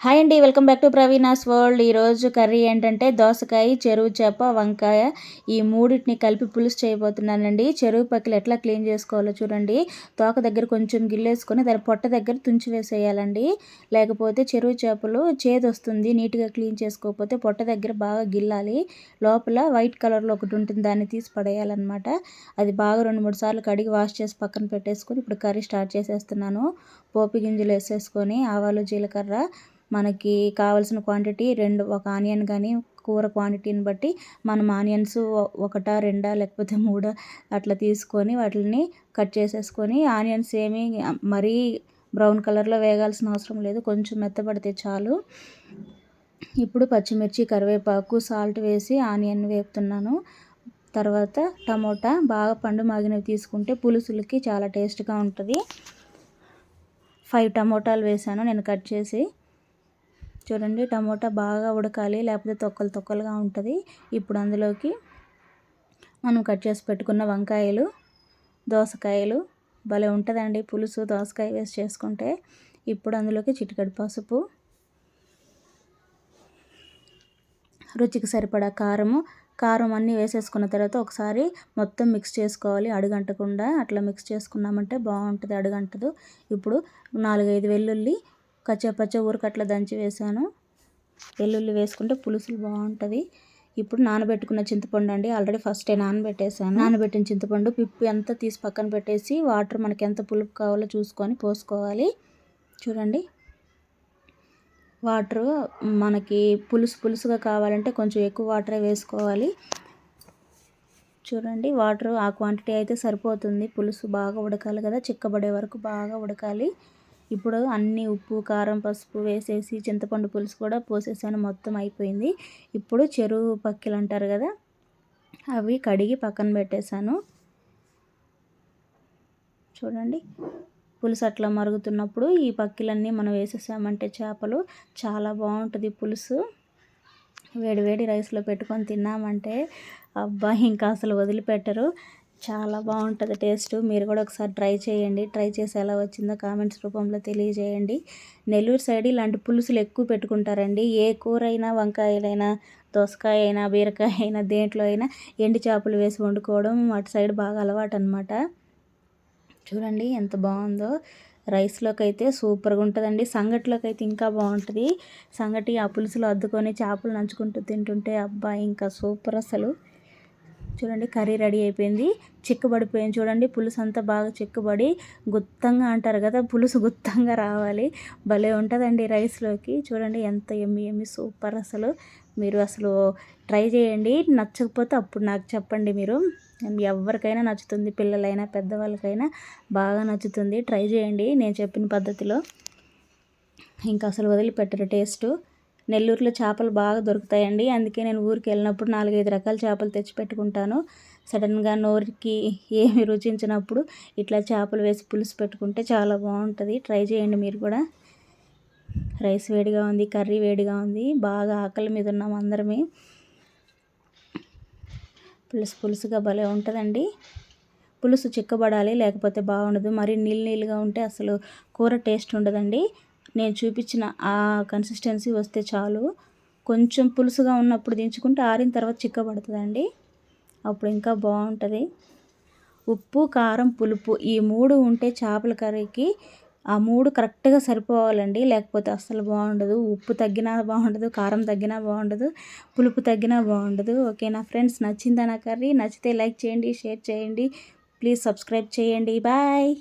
Hi అండి, welcome back to Praveena's world. ఈరోజు curry ఏంటంటే దోసకాయ, చెరువు చేప, వంకాయ ఈ మూడింటిని కలిపి పులుసు చేయబోతున్నానండి. చెరువు పక్కలు ఎట్లా క్లీన్ చేసుకోవాలో చూడండి. తోక దగ్గర కొంచెం గిల్లేసుకొని దాని పొట్ట దగ్గర తుంచి వేసేయాలండి. లేకపోతే చెరువు చేపలు చేదు వస్తుంది. నీట్గా క్లీన్ చేసుకోకపోతే పొట్ట దగ్గర బాగా గిల్లాలి. లోపల వైట్ కలర్లో ఒకటి ఉంటుంది, దాన్ని తీసి పడేయాలన్నమాట. అది బాగా 2-3 సార్లు కడిగి వాష్ చేసి పక్కన పెట్టేసుకొని ఇప్పుడు కర్రీ స్టార్ట్ చేసేస్తున్నాను. పోపు గింజలు వేసేసుకొని ఆవాలు, జీలకర్ర, మనకి కావాల్సిన క్వాంటిటీ ఒక ఆనియన్ కానీ కూర క్వాంటిటీని బట్టి మనం ఆనియన్స్ ఒకటా, రెండా, లేకపోతే 3 అట్లా తీసుకొని వాటిని కట్ చేసేసుకొని, ఆనియన్స్ ఏమి మరీ బ్రౌన్ కలర్లో వేగాల్సిన అవసరం లేదు, కొంచెం మెత్తపడితే చాలు. ఇప్పుడు పచ్చిమిర్చి, కరివేపాకు, సాల్ట్ వేసి ఆనియన్ వేపుతున్నాను. తర్వాత టమోటా బాగా పండు మాగినవి తీసుకుంటే పులుసులకి చాలా టేస్ట్గా ఉంటుంది. 5 టమోటాలు వేసాను నేను కట్ చేసి. చూడండి, టమోటా బాగా ఉడకాలి, లేకపోతే తొక్కలుగా ఉంటుంది. ఇప్పుడు అందులోకి మనం కట్ చేసి పెట్టుకున్న వంకాయలు, దోసకాయలు, భలే ఉంటుందండి పులుసు దోసకాయ వేసి చేసుకుంటే. ఇప్పుడు అందులోకి చిటికెడు పసుపు, రుచికి సరిపడా కారం అన్నీ వేసేసుకున్న తర్వాత ఒకసారి మొత్తం మిక్స్ చేసుకోవాలి, అడుగంటకుండా. అట్లా మిక్స్ చేసుకున్నామంటే బాగుంటుంది, అడుగంటదు. ఇప్పుడు 4-5 వెల్లుల్లి కచ్చపచ్చ ఊరకట్ల దంచి వేసాను. వెల్లుల్లి వేసుకుంటే పులుసులు బాగుంటుంది. ఇప్పుడు నానబెట్టుకున్న చింతపండు అండి, ఆల్రెడీ ఫస్టే నానబెట్టేసాను. నానబెట్టిన చింతపండు పిప్పి అంతా తీసి పక్కన పెట్టేసి వాటర్ మనకి ఎంత పులుపు కావాలో చూసుకొని పోసుకోవాలి. చూడండి, వాటర్ మనకి పులుసుగా కావాలంటే కొంచెం ఎక్కువ వాటరే వేసుకోవాలి. చూడండి, వాటర్ ఆ క్వాంటిటీ అయితే సరిపోతుంది. పులుసు బాగా ఉడకాలి కదా, చిక్కబడే వరకు బాగా ఉడకాలి. ఇప్పుడు అన్నీ ఉప్పు, కారం, పసుపు వేసేసి చింతపండు పులుసు కూడా పోసేసాను, మొత్తం అయిపోయింది. ఇప్పుడు చెరువు పక్కిలు అంటారు కదా, అవి కడిగి పక్కన పెట్టేశాను. చూడండి, పులుసు అట్లా మరుగుతున్నప్పుడు ఈ పక్కిలన్నీ మనం వేసేసామంటే చేపలు చాలా బాగుంటుంది పులుసు. వేడి రైస్లో పెట్టుకొని తిన్నామంటే అబ్బా ఇంకా అసలు వదిలిపెట్టరు. చాలా బాగుంటుంది టేస్ట్. మీరు కూడా ఒకసారి ట్రై చేయండి. ట్రై చేసి ఎలా వచ్చిందో కామెంట్స్ రూపంలో తెలియజేయండి. నెల్లూరు సైడ్ ఇలాంటి పులుసులు ఎక్కువ పెట్టుకుంటారండి. ఏ కూర అయినా, వంకాయలైనా, దోసకాయ అయినా, బీరకాయ అయినా, దేంట్లో అయినా ఎండు చేపలు వేసి వండుకోవడం అటు సైడ్ బాగా అలవాటు అనమాట. చూడండి ఎంత బాగుందో. రైస్లోకి అయితే సూపర్గా ఉంటుందండి. సంగటిలోకి అయితే ఇంకా బాగుంటుంది. సంగటి ఆ పులుసులో అద్దుకొని చేపలు నంచుకుంటూ తింటుంటే అబ్బా ఇంకా సూపర్ అసలు. చూడండి, కర్రీ రెడీ అయిపోయింది. చిక్కబడిపోయింది చూడండి, పులుసు అంతా బాగా చిక్కబడి గుత్తంగా అంటారు కదా, పులుసు గుత్తంగా రావాలి. భలే ఉంటుందండి రైస్లోకి. చూడండి ఎంత ఎమ్మి సూపర్ అసలు. మీరు అసలు ట్రై చేయండి. నచ్చకపోతే అప్పుడు నాకు చెప్పండి. మీరు ఎవరికైనా నచ్చుతుంది, పిల్లలైనా పెద్దవాళ్ళకైనా బాగా నచ్చుతుంది. ట్రై చేయండి నేను చెప్పిన పద్ధతిలో, ఇంకా అసలు వదిలిపెట్టరు టేస్ట్. నెల్లూరులో చేపలు బాగా దొరుకుతాయండి, అందుకే నేను ఊరికి వెళ్ళినప్పుడు 4-5 రకాల చేపలు తెచ్చి పెట్టుకుంటాను. సడన్గా నోరుకి ఏమి రుచించినప్పుడు ఇట్లా చేపలు వేసి పులుసు పెట్టుకుంటే చాలా బాగుంటుంది. ట్రై చేయండి మీరు కూడా. రైస్ వేడిగా ఉంది, కర్రీ వేడిగా ఉంది, బాగా ఆకలి మీద ఉన్నాం అందరమే. పులుసుగా భలే ఉంటుందండి. పులుసు చిక్కబడాలి, లేకపోతే బాగుండదు. మరి నీళ్ళుగా ఉంటే అసలు కూర టేస్ట్ ఉండదండి. నేను చూపించిన ఆ కన్సిస్టెన్సీ వస్తే చాలు. కొంచెం పులుసుగా ఉన్నప్పుడు దించుకుంటే ఆరిన తర్వాత చిక్కబడుతుందండి, అప్పుడు ఇంకా బాగుంటుంది. ఉప్పు, కారం, పులుపు ఈ 3 ఉంటే చేపల కర్రీకి ఆ 3 కరెక్ట్గా సరిపోవాలండి, లేకపోతే అస్సలు బాగుండదు. ఉప్పు తగ్గినా బాగుండదు, కారం తగ్గినా బాగుండదు, పులుపు తగ్గినా బాగుండదు. ఓకేనా ఫ్రెండ్స్, నచ్చిందా నా కర్రీ? నచ్చితే లైక్ చేయండి, షేర్ చేయండి, ప్లీజ్ సబ్స్క్రైబ్ చేయండి. బాయ్.